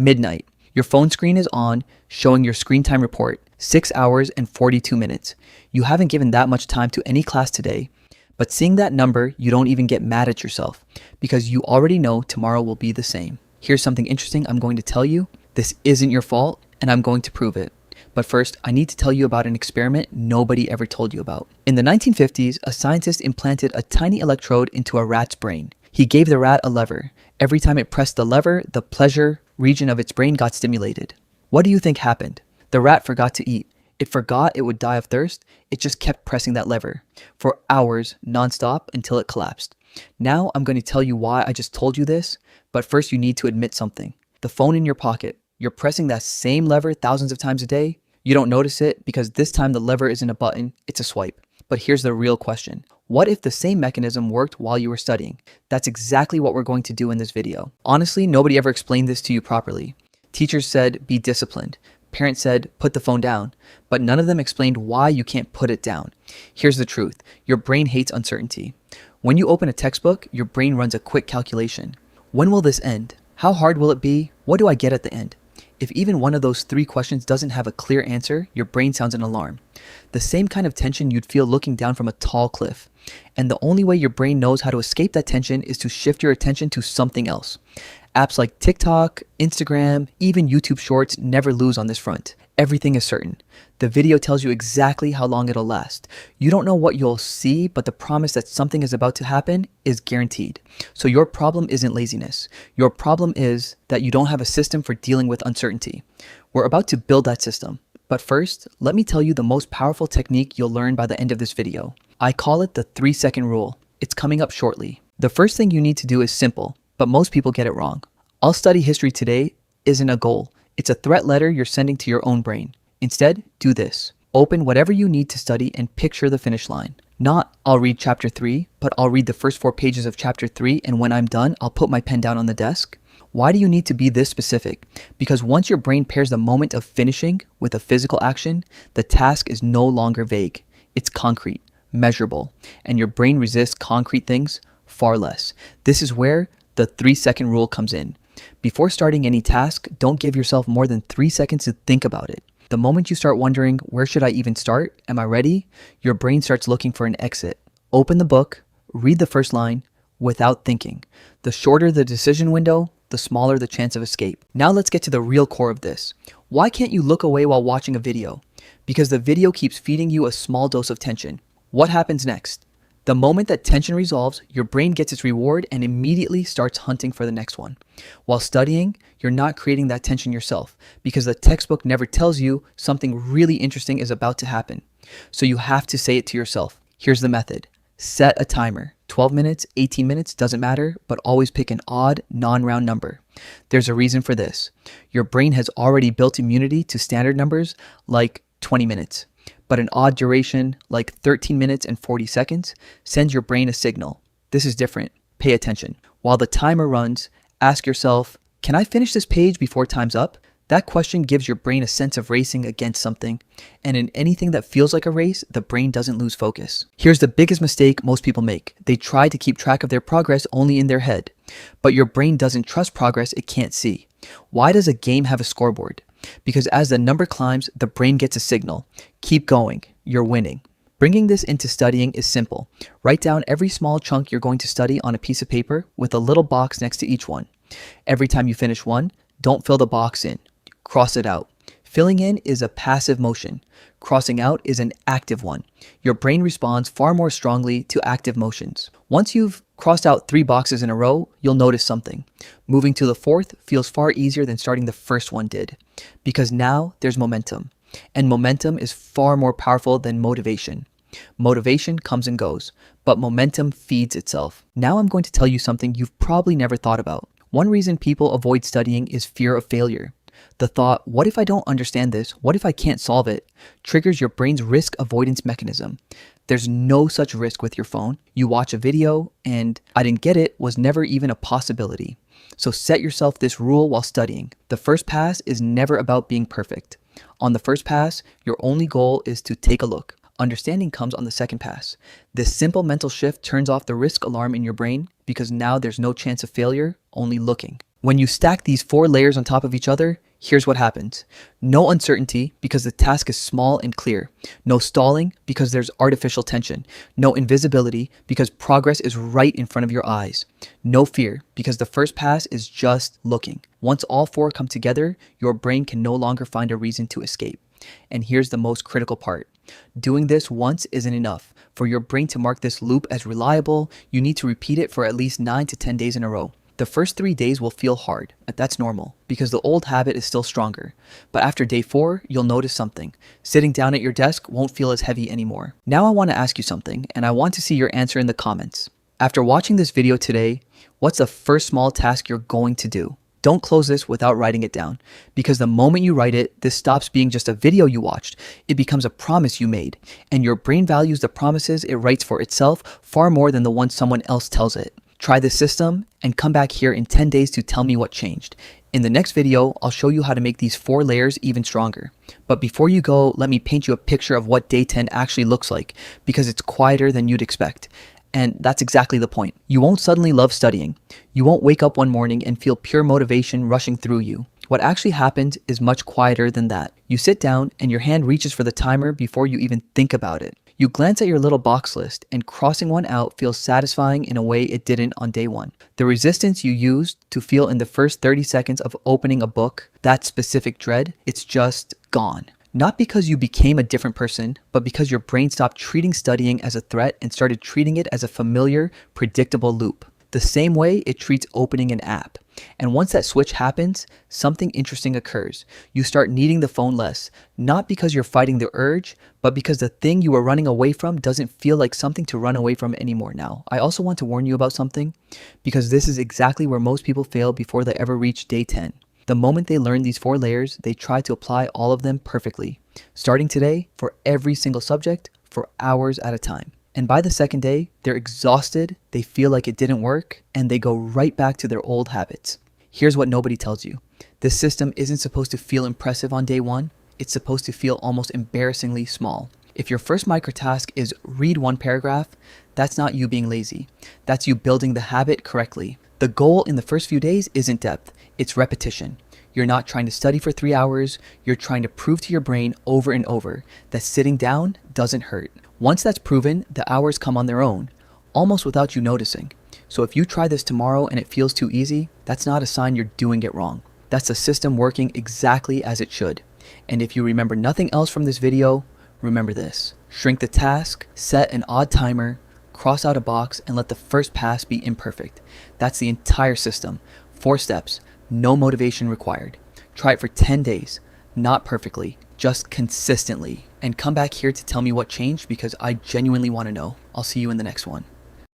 Midnight. Your phone screen is on, showing your screen time report, 6 hours and 42 minutes. You haven't given that much time to any class today, but seeing that number, you don't even get mad at yourself because you already know tomorrow will be the same. Here's something interesting I'm going to tell you. This isn't your fault, and I'm going to prove it. But first, I need to tell you about an experiment nobody ever told you about. In the 1950s, a scientist implanted a tiny electrode into a rat's brain. He gave the rat a lever. Every time it pressed the lever, the pleasure region of its brain got stimulated. What do you think happened? The rat forgot to eat. It forgot it would die of thirst. It just kept pressing that lever for hours nonstop until it collapsed. Now I'm going to tell you why I just told you this, but first you need to admit something. The phone in your pocket. You're pressing that same lever thousands of times a day. You don't notice it because this time the lever isn't a button, it's a swipe. But here's the real question. What if the same mechanism worked while you were studying? That's exactly what we're going to do in this video. Honestly, nobody ever explained this to you properly. Teachers said, be disciplined. Parents said, put the phone down. But none of them explained why you can't put it down. Here's the truth. Your brain hates uncertainty. When you open a textbook, your brain runs a quick calculation. When will this end? How hard will it be? What do I get at the end? If even one of those 3 questions doesn't have a clear answer, your brain sounds an alarm. The same kind of tension you'd feel looking down from a tall cliff. And the only way your brain knows how to escape that tension is to shift your attention to something else. Apps like TikTok, Instagram, even YouTube Shorts never lose on this front. Everything is certain. The video tells you exactly how long it'll last. You don't know what you'll see, but the promise that something is about to happen is guaranteed. So your problem isn't laziness. Your problem is that you don't have a system for dealing with uncertainty. We're about to build that system. But first, let me tell you the most powerful technique you'll learn by the end of this video. I call it the 3-second rule. It's coming up shortly. The first thing you need to do is simple, but most people get it wrong. I'll study history today isn't a goal. It's a threat letter you're sending to your own brain. Instead, do this. Open whatever you need to study and picture the finish line. Not, I'll read chapter 3, but I'll read the first 4 pages of chapter 3, and when I'm done, I'll put my pen down on the desk. Why do you need to be this specific? Because once your brain pairs the moment of finishing with a physical action, the task is no longer vague. It's concrete, measurable, and your brain resists concrete things far less. This is where the 3-second rule comes in. Before starting any task, don't give yourself more than 3 seconds to think about it. The moment you start wondering, where should I even start? Am I ready? Your brain starts looking for an exit. Open the book, read the first line without thinking. The shorter the decision window, the smaller the chance of escape. Now let's get to the real core of this. Why can't you look away while watching a video? Because the video keeps feeding you a small dose of tension. What happens next? The moment that tension resolves, your brain gets its reward and immediately starts hunting for the next one. While studying, you're not creating that tension yourself because the textbook never tells you something really interesting is about to happen. So you have to say it to yourself. Here's the method. Set a timer. 12 minutes, 18 minutes, doesn't matter, but always pick an odd, non-round number. There's a reason for this. Your brain has already built immunity to standard numbers like 20 minutes. But an odd duration, like 13 minutes and 40 seconds, sends your brain a signal. This is different. Pay attention. While the timer runs, ask yourself, can I finish this page before time's up? That question gives your brain a sense of racing against something. And in anything that feels like a race, the brain doesn't lose focus. Here's the biggest mistake most people make. They try to keep track of their progress only in their head. But your brain doesn't trust progress it can't see. Why does a game have a scoreboard? Because as the number climbs, the brain gets a signal. Keep going. You're winning. Bringing this into studying is simple. Write down every small chunk you're going to study on a piece of paper with a little box next to each one. Every time you finish one, don't fill the box in. Cross it out. Filling in is a passive motion. Crossing out is an active one. Your brain responds far more strongly to active motions. Once you've crossed out 3 boxes in a row, you'll notice something. Moving to the 4th feels far easier than starting the first one did. Because now there's momentum. And momentum is far more powerful than motivation. Motivation comes and goes, but momentum feeds itself. Now I'm going to tell you something you've probably never thought about. One reason people avoid studying is fear of failure. The thought, what if I don't understand this? What if I can't solve it? Triggers your brain's risk avoidance mechanism. There's no such risk with your phone. You watch a video and I didn't get it was never even a possibility. So set yourself this rule while studying. The first pass is never about being perfect. On the first pass, your only goal is to take a look. Understanding comes on the second pass. This simple mental shift turns off the risk alarm in your brain because now there's no chance of failure, only looking. When you stack these 4 layers on top of each other, here's what happens. No uncertainty because the task is small and clear. No stalling because there's artificial tension. No invisibility because progress is right in front of your eyes. No fear because the first pass is just looking. Once all 4 come together, your brain can no longer find a reason to escape. And here's the most critical part. Doing this once isn't enough. For your brain to mark this loop as reliable, you need to repeat it for at least 9 to 10 days in a row. The first 3 days will feel hard, but that's normal because the old habit is still stronger. But after day 4, you'll notice something. Sitting down at your desk won't feel as heavy anymore. Now I want to ask you something, and I want to see your answer in the comments. After watching this video today, what's the first small task you're going to do? Don't close this without writing it down, because the moment you write it, this stops being just a video you watched. It becomes a promise you made, and your brain values the promises it writes for itself far more than the ones someone else tells it. Try this system and come back here in 10 days to tell me what changed. In the next video, I'll show you how to make these 4 layers even stronger. But before you go, let me paint you a picture of what day 10 actually looks like, because it's quieter than you'd expect. And that's exactly the point. You won't suddenly love studying. You won't wake up one morning and feel pure motivation rushing through you. What actually happens is much quieter than that. You sit down and your hand reaches for the timer before you even think about it. You glance at your little box list, and crossing one out feels satisfying in a way it didn't on day 1. The resistance you used to feel in the first 30 seconds of opening a book, that specific dread, it's just gone. Not because you became a different person, but because your brain stopped treating studying as a threat and started treating it as a familiar, predictable loop. The same way it treats opening an app. And once that switch happens, something interesting occurs. You start needing the phone less, not because you're fighting the urge, but because the thing you were running away from doesn't feel like something to run away from anymore now. I also want to warn you about something, because this is exactly where most people fail before they ever reach day 10. The moment they learn these 4 layers, they try to apply all of them perfectly, starting today for every single subject for hours at a time. And by the second day, they're exhausted, they feel like it didn't work, and they go right back to their old habits. Here's what nobody tells you. This system isn't supposed to feel impressive on day 1. It's supposed to feel almost embarrassingly small. If your first micro task is read 1 paragraph, that's not you being lazy. That's you building the habit correctly. The goal in the first few days isn't depth, it's repetition. You're not trying to study for 3 hours, you're trying to prove to your brain over and over that sitting down doesn't hurt. Once that's proven, the hours come on their own, almost without you noticing. So if you try this tomorrow and it feels too easy, that's not a sign you're doing it wrong. That's the system working exactly as it should. And if you remember nothing else from this video, remember this. Shrink the task, set an odd timer, cross out a box, and let the first pass be imperfect. That's the entire system. 4 steps, no motivation required. Try it for 10 days, not perfectly, just consistently. And come back here to tell me what changed, because I genuinely want to know. I'll see you in the next one.